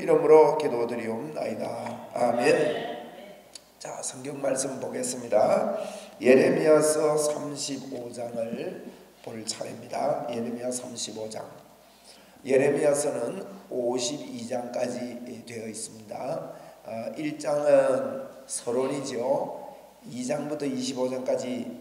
이름으로 기도드리옵나이다. 아멘. 자, 성경 말씀 보겠습니다. 예레미야서 35장을 볼 차례입니다. 예레미야 35장. 예레미야서는 52장까지 되어 있습니다. 1장은 서론이죠. 2장부터 25장까지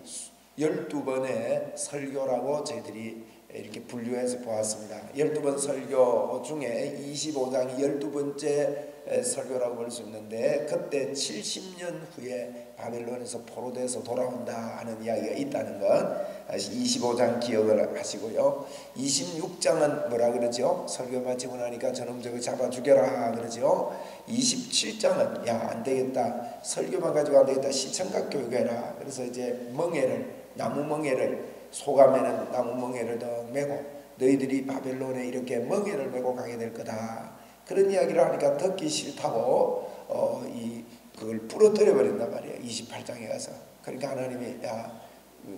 12번의 설교라고 저희들이 이렇게 분류해서 보았습니다. 12번 설교 중에 25장이 12번째 설교라고 볼 수 있는데, 그때 70년 후에 바벨론에서 포로돼서 돌아온다 하는 이야기가 있다는 건 25장 기억을 하시고요. 26장은 뭐라 그러죠? 설교 마치고 나니까 저놈 저거 잡아 죽여라 그러죠. 27장은 야 안되겠다, 설교만 가지고 안되겠다, 시청각 교육해라. 그래서 이제 멍에를, 나무 멍에를, 소감에는 나무 멍에를 더 메고 너희들이 바벨론에 이렇게 멍에를 메고 가게 될 거다, 그런 이야기를 하니까 듣기 싫다고 그걸 부러뜨려 버린단 말이에요. 28장에 가서. 그러니까 하나님이 야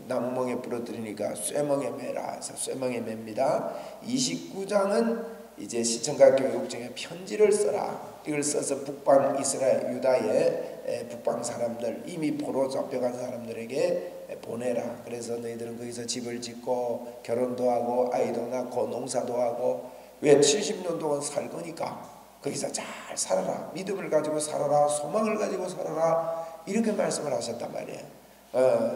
나무멍에 부러뜨리니까 쇠멍에 매라 해서 쇠멍에 맵니다. 29장은 이제 시청각 교육 중에 편지를 써라. 이걸 써서 북방 이스라엘 유다의 북방 사람들, 이미 포로 잡혀간 사람들에게 보내라. 그래서 너희들은 거기서 집을 짓고 결혼도 하고 아이도 낳고 농사도 하고, 왜 70년 동안 살 거니까 거기서 잘 살아라, 믿음을 가지고 살아라, 소망을 가지고 살아라, 이렇게 말씀을 하셨단 말이에요.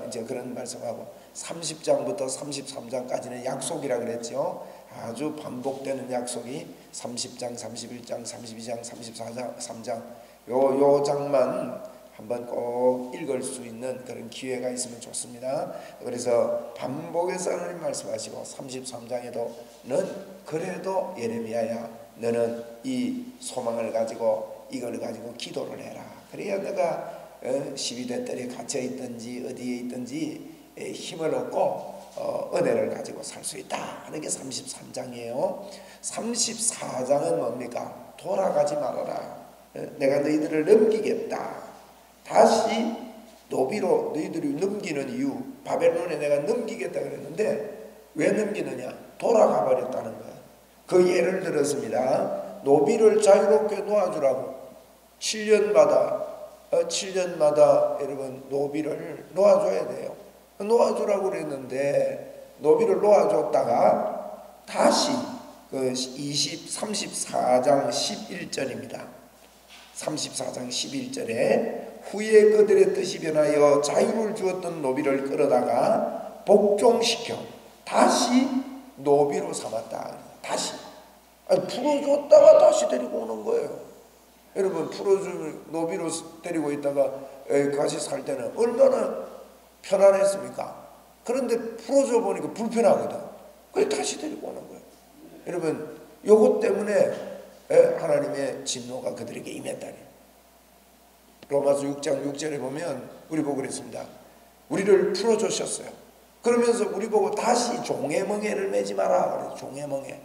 이제 그런 말씀하고 30장부터 33장까지는 약속이라 그랬죠. 아주 반복되는 약속이 30장, 31장, 32장, 34장, 3장 요 장만 한번 꼭 읽을 수 있는 그런 기회가 있으면 좋습니다. 그래서 반복해서 하나님 말씀하시고 33장에도는 그래도 예레미야야 너는 이 소망을 가지고 이걸 가지고 기도를 해라. 그래야 내가 12대 뜰에 갇혀 있든지 어디에 있든지 힘을 얻고 은혜를 가지고 살 수 있다 하는 게 33장이에요. 34장은 뭡니까? 돌아가지 말아라. 내가 너희들을 넘기겠다. 다시 노비로 너희들이 넘기는 이유, 바벨론에 내가 넘기겠다 그랬는데 왜 넘기느냐? 돌아가 버렸다는 거예요. 그 예를 들었습니다. 노비를 자유롭게 놓아주라고 7년마다 여러분 노비를 놓아줘야 돼요. 놓아주라고 그랬는데 노비를 놓아줬다가 다시 34장 11절입니다. 34장 11절에 후에 그들의 뜻이 변하여 자유를 주었던 노비를 끌어다가 복종시켜 다시 노비로 삼았다. 다시 풀어줬다가 다시 데리고 오는 거예요. 여러분, 풀어준 노비로 데리고 있다가 같이 살 때는 얼마나 편안했습니까? 그런데 풀어줘 보니까 불편하거든. 그래 다시 데리고 오는 거예요. 여러분, 요것 때문에 하나님의 진노가 그들에게 임했다니. 로마서 6장 6절에 보면 우리 보고 그랬습니다. 우리를 풀어주셨어요. 그러면서 우리 보고 다시 종의 멍에를 매지 마라 그래요. 종의 멍에.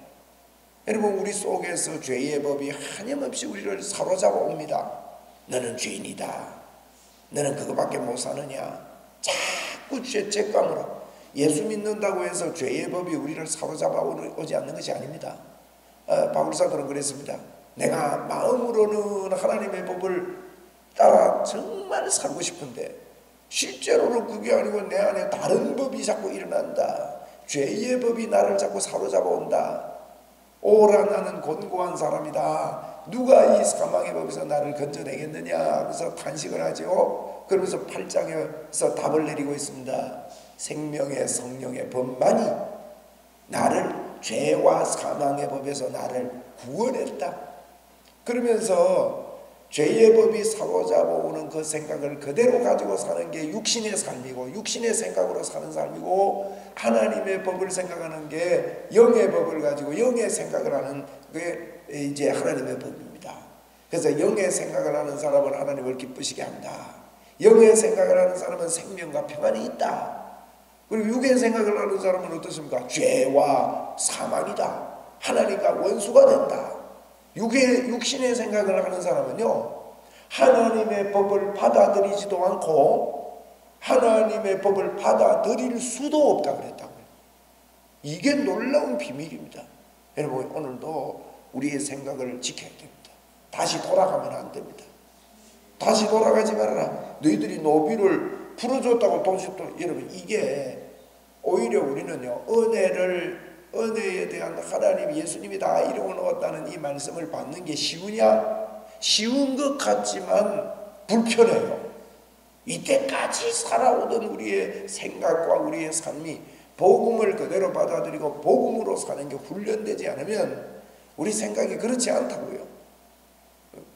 여러분, 우리 속에서 죄의 법이 한염없이 우리를 사로잡아 옵니다. 너는 죄인이다. 너는 그거밖에 못 사느냐. 자꾸 죄책감으로. 예수 믿는다고 해서 죄의 법이 우리를 사로잡아 오지 않는 것이 아닙니다. 바울사도는 그랬습니다. 내가 마음으로는 하나님의 법을 따라 정말 살고 싶은데 실제로는 그게 아니고 내 안에 다른 법이 자꾸 일어난다. 죄의 법이 나를 자꾸 사로잡아 온다. 오라 나는 곤고한 사람이다. 누가 이 사망의 법에서 나를 건져내겠느냐. 그래서 탄식을 하죠. 그러면서 8장에서 답을 내리고 있습니다. 생명의 성령의 법만이 나를 죄와 사망의 법에서 나를 구원했다. 그러면서 죄의 법이 사로잡아 오는 그 생각을 그대로 가지고 사는 게 육신의 삶이고, 육신의 생각으로 사는 삶이고, 하나님의 법을 생각하는 게 영의 법을 가지고 영의 생각을 하는 게 이제 하나님의 법입니다. 그래서 영의 생각을 하는 사람은 하나님을 기쁘시게 한다. 영의 생각을 하는 사람은 생명과 평안이 있다. 그리고 육의 생각을 하는 사람은 어떻습니까? 죄와 사망이다. 하나님과 원수가 된다. 육신의 생각을 하는 사람은요, 하나님의 법을 받아들이지도 않고 하나님의 법을 받아들일 수도 없다 그랬다고요. 이게 놀라운 비밀입니다. 여러분, 오늘도 우리의 생각을 지켜야 됩니다. 다시 돌아가면 안 됩니다. 다시 돌아가지 말아라. 너희들이 노비를 풀어줬다고 여러분, 이게 오히려 우리는요, 은혜에 대한 하나님, 예수님이 다 이루어 놓았다는 이 말씀을 받는 게 쉬우냐? 쉬운 것 같지만 불편해요. 이때까지 살아오던 우리의 생각과 우리의 삶이 복음을 그대로 받아들이고 복음으로 사는 게 훈련되지 않으면 우리 생각이 그렇지 않다고요.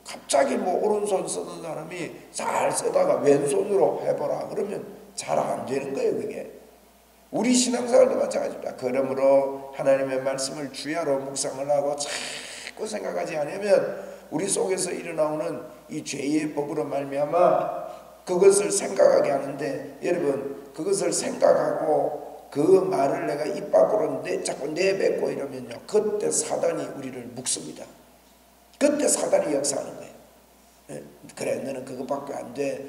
갑자기 오른손 쓰는 사람이 잘 쓰다가 왼손으로 해보라 그러면 잘 안 되는 거예요. 그게 우리 신앙생활도 마찬가지입니다. 그러므로 하나님의 말씀을 주야로 묵상을 하고 자꾸 생각하지 않으면 우리 속에서 일어나오는 이 죄의 법으로 말미암아 그것을 생각하게 하는데, 여러분, 그것을 생각하고 그 말을 내가 입 밖으로 자꾸 내뱉고 이러면요, 그때 사단이 우리를 묶습니다. 그때 사단이 역사하는 거예요. 그래, 너는 그것밖에 안 돼.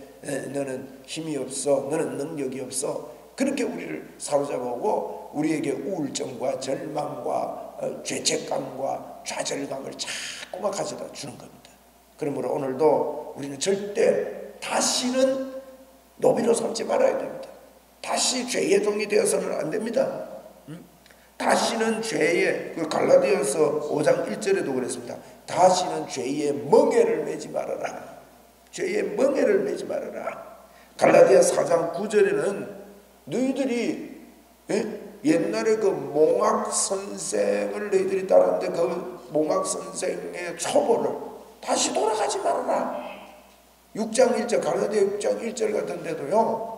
너는 힘이 없어. 너는 능력이 없어. 그렇게 우리를 사로잡아오고 우리에게 우울증과 절망과 죄책감과 좌절감을 자꾸만 가져다 주는 겁니다. 그러므로 오늘도 우리는 절대 다시는 노비로 삼지 말아야 됩니다. 다시 죄의 종이 되어서는 안 됩니다. 다시는 죄의, 갈라디아서 5장 1절에도 그랬습니다. 다시는 죄의 멍에를 매지 말아라. 죄의 멍에를 매지 말아라. 갈라디아 4장 9절에는 너희들이 옛날에 그 몽학 선생을 너희들이 따랐는데 그 몽학 선생의 초보를 다시 돌아가지 말아라. 6장 1절, 갈라디아 6장 1절 같은 데도요,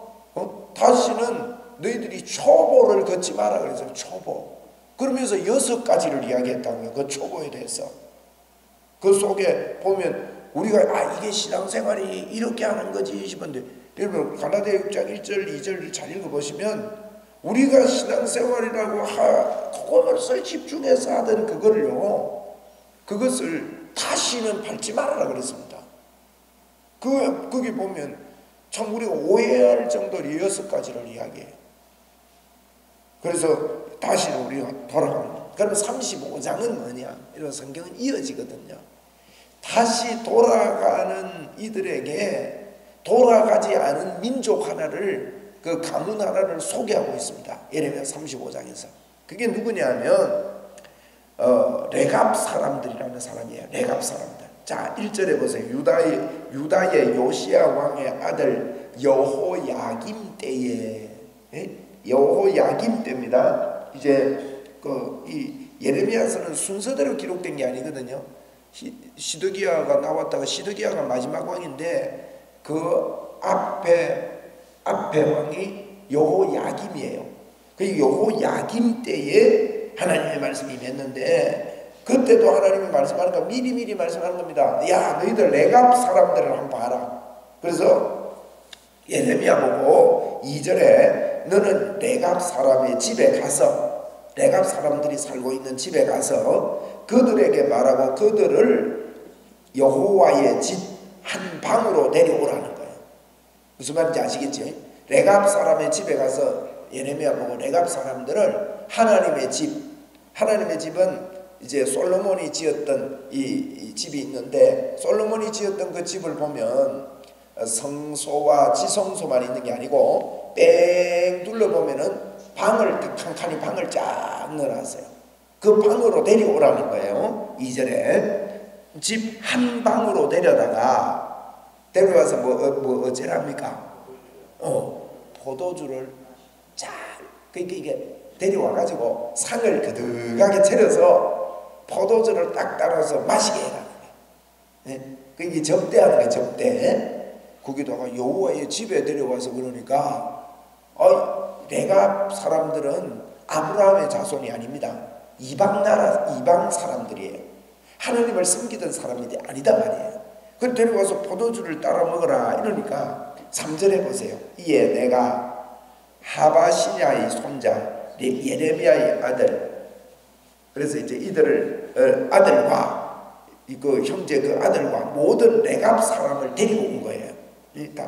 다시는 너희들이 초보를 걷지 마라 그래서 초보. 그러면서 6가지를 이야기했다고요. 그 초보에 대해서. 그 속에 보면 우리가 이게 신앙생활이 이렇게 하는 거지 싶은데, 여러분 갈라디아 6장 1절 2절을 잘 읽어보시면 우리가 신앙생활이라고 그것을 집중해서 하던 그것을 다시는 밟지 말아라 그랬습니다. 거기 보면 참 우리가 오해할 정도로 6가지를 이야기해요. 그래서 다시는 우리가 돌아가는 거예요. 그럼 35장은 뭐냐? 이런 성경은 이어지거든요. 다시 돌아가는 이들에게 돌아가지 않은 민족 하나를, 그 가문 하나를 소개하고 있습니다. 예레미야 35장에서. 그게 누구냐면 레갑 사람들이라는 사람이에요. 레갑 사람들. 자, 1절에 보세요. 유다의 요시야 왕의 아들 여호야김 때에, 여호야김 때입니다. 이제 이 예레미야서는 순서대로 기록된 게 아니거든요. 시드기야가 나왔다가, 시드기야가 마지막 왕인데 그 앞에 왕이 여호야김이에요. 그 여호야김 때에 하나님의 말씀이 임했는데, 그때도 하나님이 말씀하니까 미리 말씀하는 겁니다. 야, 너희들 레갑 사람들을 한번 봐라. 그래서 예레미야 보고 2절에 너는 레갑 사람의 집에 가서, 레갑 사람들이 살고 있는 집에 가서 그들에게 말하고 그들을 여호와의 집 한 방으로 데려오라는 거예요. 무슨 말인지 아시겠지? 레갑 사람의 집에 가서 예레미야 보고 레갑 사람들을 하나님의 집은 이제 솔로몬이 지었던 이 집이 있는데, 솔로몬이 지었던 그 집을 보면 성소와 지성소만 있는 게 아니고 뺑 둘러보면은 방을 칸칸이 방을 쫙 넣어놨어요. 그 방으로 데려오라는 거예요. 2절에 집 한 방으로 데려와서 뭐 어째랍니까? 포도주를 쫙, 이게 데려와가지고 상을 그득하게 차려서 포도주를 딱 따라서 마시게 해라는 거예요. 이게 접대하는 거예요. 접대. 거기다가 여호와의 집에 데려와서 그러니까 레갑 사람들은 아브라함의 자손이 아닙니다. 이방 사람들이에요. 하나님을 섬기던 사람이 아니다 말이에요. 그걸 데려와서 포도주를 따라 먹어라 이러니까 3절에 보세요. 이에 내가 하바시냐의 손자 예레미야의 아들, 그래서 이제 이들을 아들과 그 형제 그 아들과 모든 레갑 사람을 데리고 온 거예요.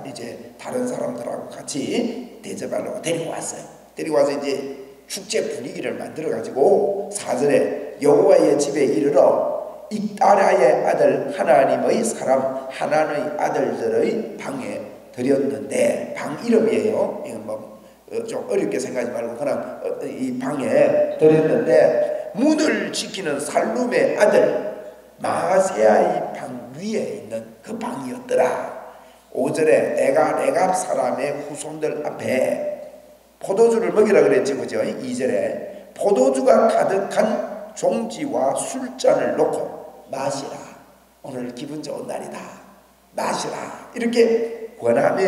이제 다른 사람들하고 같이 대접하려고 데리고 왔어요. 데리고 와서 이제 축제 분위기를 만들어 가지고 4절에 여호와의 집에 이르러 익다랴의 아들 하나님의 사람 하나님의 아들들의 방에 들였는데, 방 이름이에요. 이건 뭐 좀 어렵게 생각하지 말고 그냥 이 방에 들였는데, 문을 지키는 살룸의 아들 마세야의 방 위에 있는 그 방이었더라. 5절에 내가 레갑 사람의 후손들 앞에 포도주를 먹이라 그랬지, 그죠? 2절에 포도주가 가득한 종지와 술잔을 놓고 마시라. 오늘 기분 좋은 날이다. 마시라. 이렇게 권하며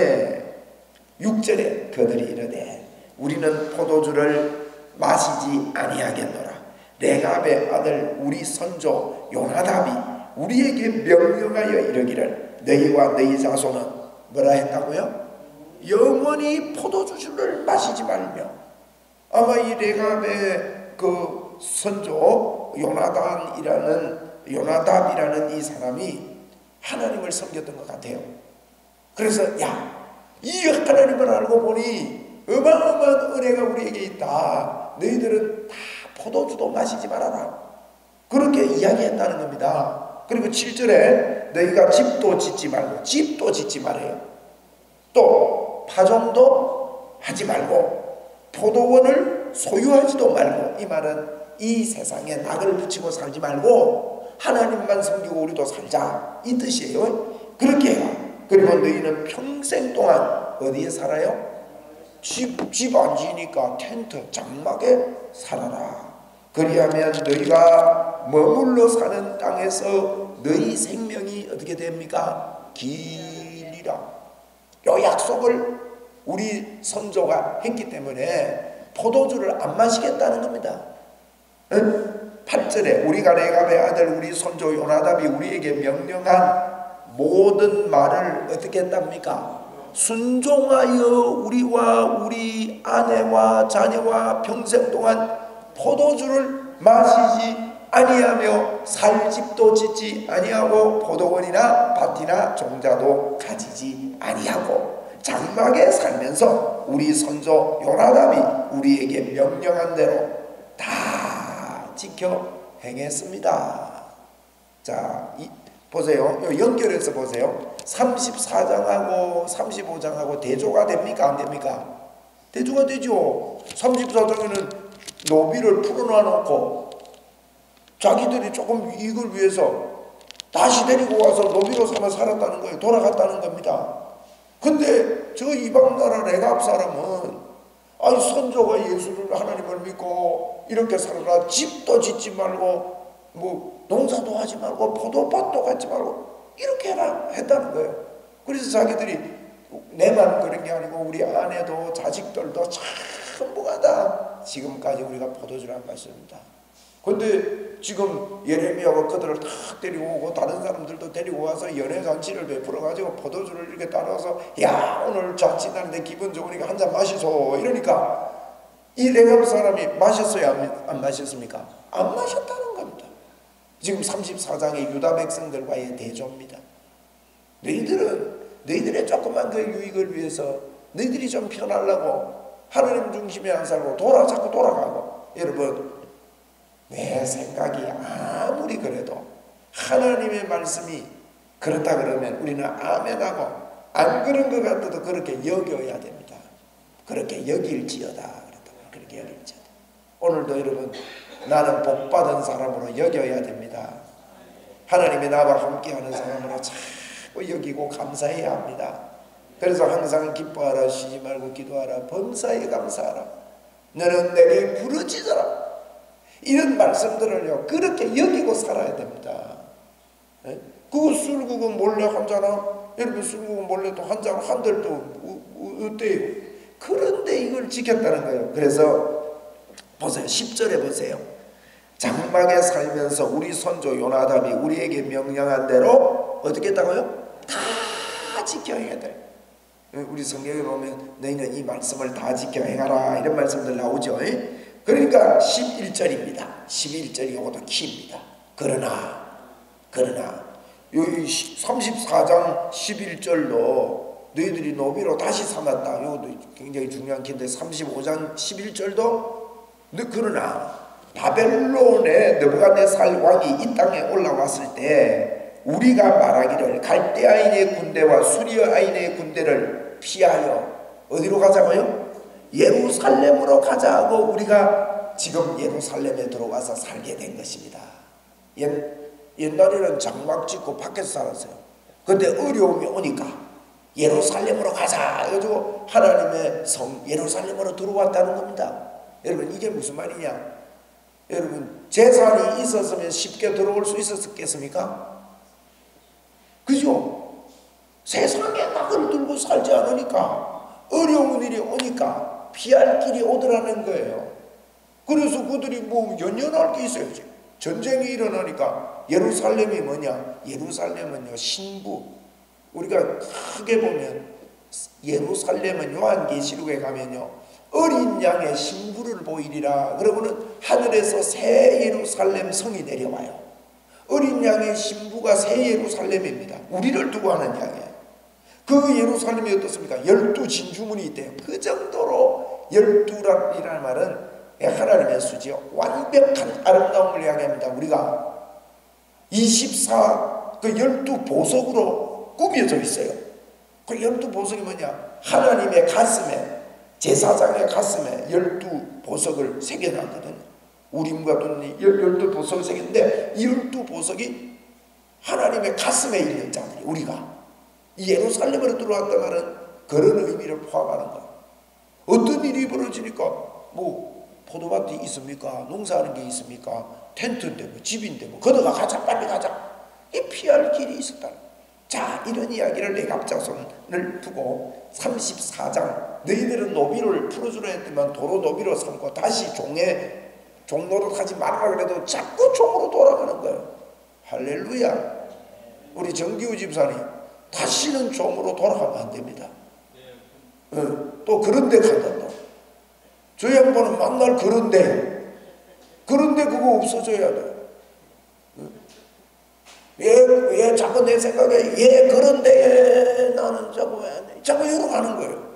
6절에 그들이 이르되 우리는 포도주를 마시지 아니하겠노라. 레갑의 아들 우리 선조 요나답이 우리에게 명령하여 이르기를 너희와 너희 자손은 뭐라 했다고요? 영원히 포도주를 마시지 말며. 아마 이 레갑의 그 선조 요나답이라는 이 사람이 하나님을 섬겼던 것 같아요. 그래서 이 하나님을 알고 보니 어마어마한 은혜가 우리에게 있다. 너희들은 다 포도주도 마시지 말아라. 그렇게 이야기했다는 겁니다. 그리고 7절에 너희가 집도 짓지 말아요. 또 파종도 하지 말고 포도원을 소유하지도 말고. 이 말은 이 세상에 낙을 붙이고 살지 말고 하나님만 섬기고 우리도 살자, 이 뜻이에요. 그렇게 해라. 그리고 너희는 평생 동안 어디에 살아요? 집 안 지으니까 텐트, 장막에 살아라. 그리하면 너희가 머물러 사는 땅에서 너희 생명이 어떻게 됩니까? 길리라. 이 약속을 우리 선조가 했기 때문에 포도주를 안 마시겠다는 겁니다. 8절에 우리가 레갑의 아들 우리 선조 요나답이 우리에게 명령한 모든 말을 어떻게 했답니까? 순종하여 우리와 우리 아내와 자녀와 평생 동안 포도주를 마시지 아니하며 살 집도 짓지 아니하고 포도원이나 밭이나 종자도 가지지 아니하고 장막에 살면서 우리 선조 요나답이 우리에게 명령한 대로 다 지켜 행했습니다. 자, 보세요. 연결해서 보세요. 34장하고 35장하고 대조가 됩니까? 안 됩니까? 대조가 되죠. 34장에는 노비를 풀어놔놓고 자기들이 조금 이익을 위해서 다시 데리고 와서 노비로 삼아 살았다는 거예요. 돌아갔다는 겁니다. 근데 저 이방 나라 레갑 사람은 선조가 예수를 하나님을 믿고 이렇게 살아라. 집도 짓지 말고 뭐 농사도 하지 말고 포도밭도 갖지 말고 이렇게 했다는 거예요. 그래서 자기들이 내만 그런 게 아니고 우리 아내도 자식들도 전부가 다 지금까지 우리가 포도주를 안 마십니다. 근데 지금 예레미야가 그들을 다 데리고 오고 다른 사람들도 데리고 와서 연회잔치를 베풀어가지고 포도주를 이렇게 따라서 오늘 잔치날인데 기분 좋으니까 한 잔 마시소 이러니까 이 레갑 사람이 마셨어요? 안 마셨습니까? 안 마셨다는 겁니다. 지금 34장의 유다 백성들과의 대조입니다. 너희들의 조그만 그 유익을 위해서 너희들이 좀 편하려고 하나님 중심에 안 살고 자꾸 돌아가고. 여러분, 내 생각이 아무리 그래도 하나님의 말씀이 그렇다 그러면 우리는 아멘하고, 안 그런 것 같아도 그렇게 여겨야 됩니다. 그렇게 여길지어다. 그렇게 여길지어다. 오늘도 여러분, 나는 복받은 사람으로 여겨야 됩니다. 하나님이 나와 함께하는 사람으로 자꾸 여기고 감사해야 합니다. 그래서 항상 기뻐하라, 쉬지 말고 기도하라, 범사에 감사하라, 너는 내게 부르짖어라, 이런 말씀들을요 그렇게 여기고 살아야 됩니다. 그 술국은 몰래 한잔하고, 여러분 술국은 몰래 또 한잔 한들 또 어때요? 그런데 이걸 지켰다는 거예요. 그래서 보세요. 10절에 보세요. 장막에 살면서 우리 선조 요나답이 우리에게 명령한 대로 어떻게 했다고요? 다 지켜 행해야 돼. 우리 성경에 보면 너희는 이 말씀을 다 지켜 행하라 이런 말씀들 나오죠. 그러니까 11절입니다. 11절이 이것도 키입니다. 그러나 여기 34장 11절도 너희들이 노비로 다시 삼았다. 이것도 굉장히 중요한 키인데 35장 11절도 그러나 바벨론의 느부갓네살 왕이 이 땅에 올라왔을 때 우리가 말하기를 갈대아인의 군대와 수리아인의 군대를 피하여 어디로 가자고요? 예루살렘으로 가자고 우리가 지금 예루살렘에 들어와서 살게 된 것입니다. 옛날에는 장막 짓고 밖에서 살았어요. 근데 어려움이 오니까 예루살렘으로 가자 해가지고 하나님의 성 예루살렘으로 들어왔다는 겁니다. 여러분, 이게 무슨 말이냐? 여러분, 재산이 있었으면 쉽게 들어올 수 있었겠습니까? 그죠? 세상에 낙을 들고 살지 않으니까 어려운 일이 오니까 피할 길이 오더라는 거예요. 그래서 그들이 뭐 연연할 게 있어야지. 전쟁이 일어나니까 예루살렘이 뭐냐? 예루살렘은요, 신부. 우리가 크게 보면 예루살렘은 요한계시록에 가면요, 어린 양의 신부를 보이리라. 그러고는 하늘에서 새 예루살렘 성이 내려와요. 어린 양의 신부가 새 예루살렘입니다. 우리를 두고 하는 양이에요. 그 예루살렘이 어떻습니까? 12 진주문이 있대요. 그 정도로 12이라는 말은 하나님의 수지요, 완벽한 아름다움을 이야기합니다. 우리가 24 그 12 보석으로 꾸며져 있어요. 그 12 보석이 뭐냐? 하나님의 가슴에, 제사장의 가슴에 12 보석을 새겨놨거든요. 우림과 둠이 12 보석을 새겼는데 이 12 보석이 하나님의 가슴에 있는 자들이 우리가 이 예루살렘으로 들어왔단 말은 그런 의미를 포함하는 거예요. 어떤 일이 벌어지니까 뭐 포도밭이 있습니까? 농사하는 게 있습니까? 텐트인데 뭐 집인데 뭐 걷어가 가자, 빨리 가자. 이 피할 길이 있었다. 자, 이런 이야기를 레갑자손을 두고 34장 너희들은 노비를 풀어주려 했지만 도로 노비로 삼고 다시 종로로 가지 말라 그래도 자꾸 종으로 돌아가는 거예요. 할렐루야. 우리 정기우 집사님 다시는 종으로 돌아가면 안 됩니다. 또 그런 데 간단다. 저 양반은 만날 그런데 그거 없어져야 돼. 왜 자꾸 내 생각에 그런데 나는 자꾸 이러고 가는 거예요.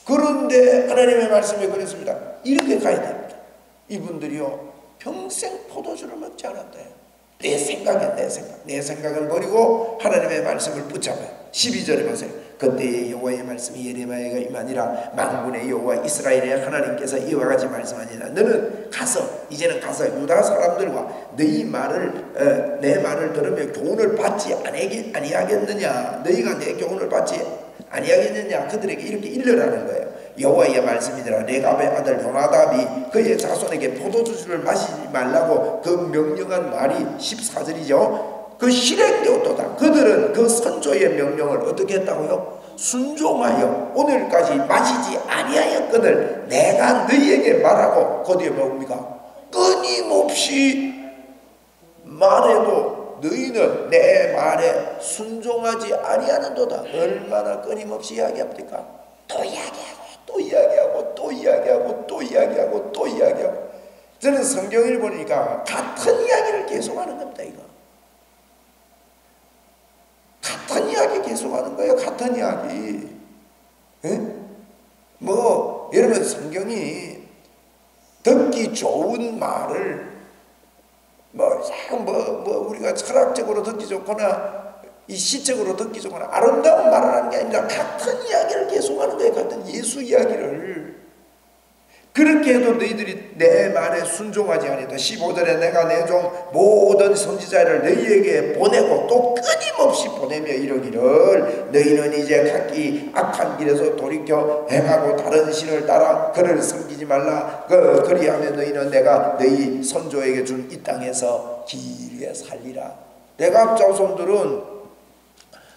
그런데 하나님의 말씀에 그랬습니다. 이렇게 가야 됩니다. 이분들이요, 평생 포도주를 먹지 않았대요. 내 생각을 버리고 하나님의 말씀을 붙잡아요. 12절에 보세요. 그때 여호와의 말씀이 예레미야에게 임하니라. 만군의 여호와 이스라엘의 하나님께서 이와 같이 말씀하니라. 너는 이제는 가서 유다 사람들과 내 말을 들으며 교훈을 받지 아니하겠느냐? 너희가 내 교훈을 받지 아니하겠느냐? 그들에게 이렇게 일러라는 거예요. 여호와의 말씀이니라. 레갑의 아들 요나답이 그의 자손에게 포도주를 마시지 말라고 그 명령한 말이 14절이죠. 그 실행되었도다. 그들은 그 선조의 명령을 어떻게 했다고요? 순종하여 오늘까지 마시지 아니하였거늘 내가 너희에게 말하고 거기에 뭡니까? 끊임없이 말해도 너희는 내 말에 순종하지 아니하는도다. 얼마나 끊임없이 이야기합니까? 또 이야기하고. 저는 성경을 보니까 같은 이야기를 계속하는 겁니다. 이거 같은 이야기 계속하는 거예요. 같은 이야기. 여러분, 성경이 듣기 좋은 말을 우리가 철학적으로 듣기 좋거나 이 시적으로 듣기 좋거나 아름다운 말을 하는 게 아니라 같은 이야기를 계속하는 거예요. 같은 예수 이야기를. 그렇게 해도 너희들이 내 말에 순종하지 아니하다. 15절에 내가 내 종 모든 선지자를 너희에게 보내고 또 끊임없이 보내며 이르기를 너희는 이제 각기 악한 길에서 돌이켜 행하고 다른 신을 따라 그를 섬기지 말라. 그리하면 너희는 내가 너희 선조에게 준 이 땅에서 길게 살리라.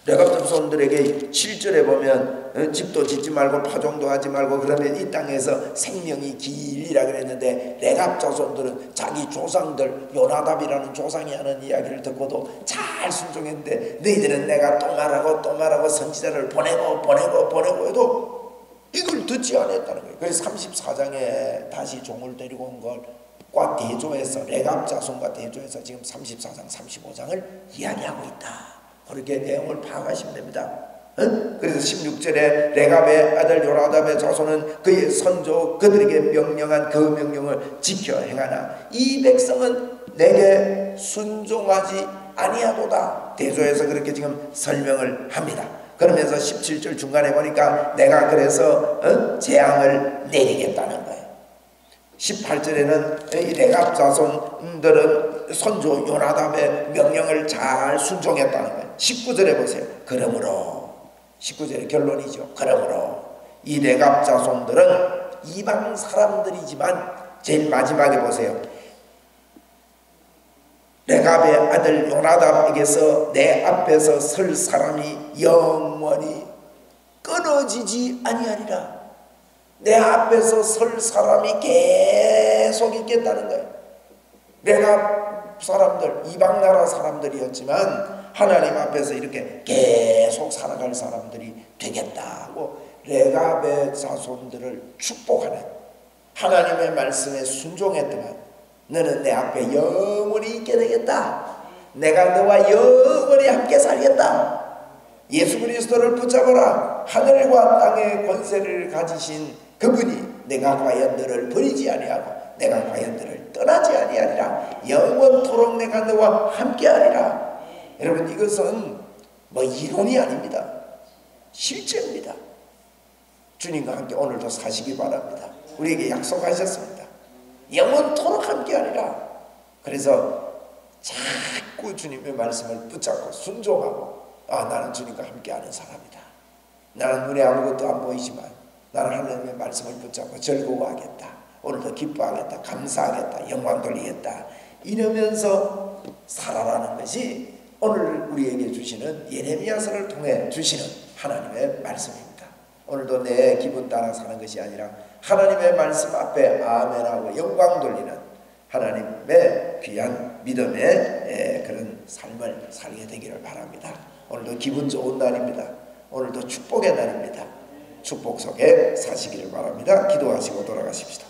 레갑자손들에게 7절에 보면 집도 짓지 말고 파종도 하지 말고 그러면 이 땅에서 생명이 길리라 그랬는데, 레갑자손들은 자기 조상들 요나답이라는 조상이 하는 이야기를 듣고도 잘 순종했는데 너희들은 내가 또 말하고 선지자를 보내고 해도 이걸 듣지 않았다는 거예요. 그래서 34장에 다시 종을 데리고 온 것과 대조해서 레갑자손과 대조해서 지금 34장 35장을 이야기하고 있다. 그렇게 내용을 파악하시면 됩니다. 그래서 16절에 레갑의 아들 요나답의 자손은 그의 선조 그들에게 명령한 그 명령을 지켜 행하나 이 백성은 내게 순종하지 아니하도다. 대조해서 그렇게 지금 설명을 합니다. 그러면서 17절 중간에 보니까 내가 그래서 재앙을 내리겠다는 거예요. 18절에는 이 레갑 자손들은 선조 요나답의 명령을 잘 순종했다는 거예요. 19절에 보세요. 그러므로 19절의 결론이죠. 그러므로 이 레갑 자손들은 이방 사람들이지만 제일 마지막에 보세요. 레갑의 아들 요나답에게서 내 앞에서 설 사람이 영원히 끊어지지 아니하리라. 내 앞에서 설 사람이 계속 있겠다는 거예요. 레갑 사람들, 이방 나라 사람들이었지만 하나님 앞에서 이렇게 계속 살아갈 사람들이 되겠다고 레갑의 자손들을 축복하는, 하나님의 말씀에 순종했더만 너는 내 앞에 영원히 있게 되겠다. 내가 너와 영원히 함께 살겠다. 예수 그리스도를 붙잡아라. 하늘과 땅의 권세를 가지신 그분이 내가 과연 너를 버리지 아니하고 내가 과연 너를 떠나지 아니하리라. 영원토록 내가 너와 함께하리라. 여러분, 이것은 뭐 이론이 아닙니다. 실제입니다. 주님과 함께 오늘도 사시기 바랍니다. 우리에게 약속하셨습니다. 영원토록 함께하리라. 그래서 자꾸 주님의 말씀을 붙잡고 순종하고, 나는 주님과 함께하는 사람이다. 나는 눈에 아무것도 안 보이지만 나는 하나님의 말씀을 붙잡고 즐거워하겠다. 오늘도 기뻐하겠다. 감사하겠다. 영광 돌리겠다. 이러면서 살아라는 것이 오늘 우리에게 주시는 예레미야서를 통해 주시는 하나님의 말씀입니다. 오늘도 내 기분 따라 사는 것이 아니라 하나님의 말씀 앞에 아멘하고 영광 돌리는 하나님의 귀한 믿음의 그런 삶을 살게 되기를 바랍니다. 오늘도 기분 좋은 날입니다. 오늘도 축복의 날입니다. 축복 속에 사시기를 바랍니다. 기도하시고 돌아가십시다.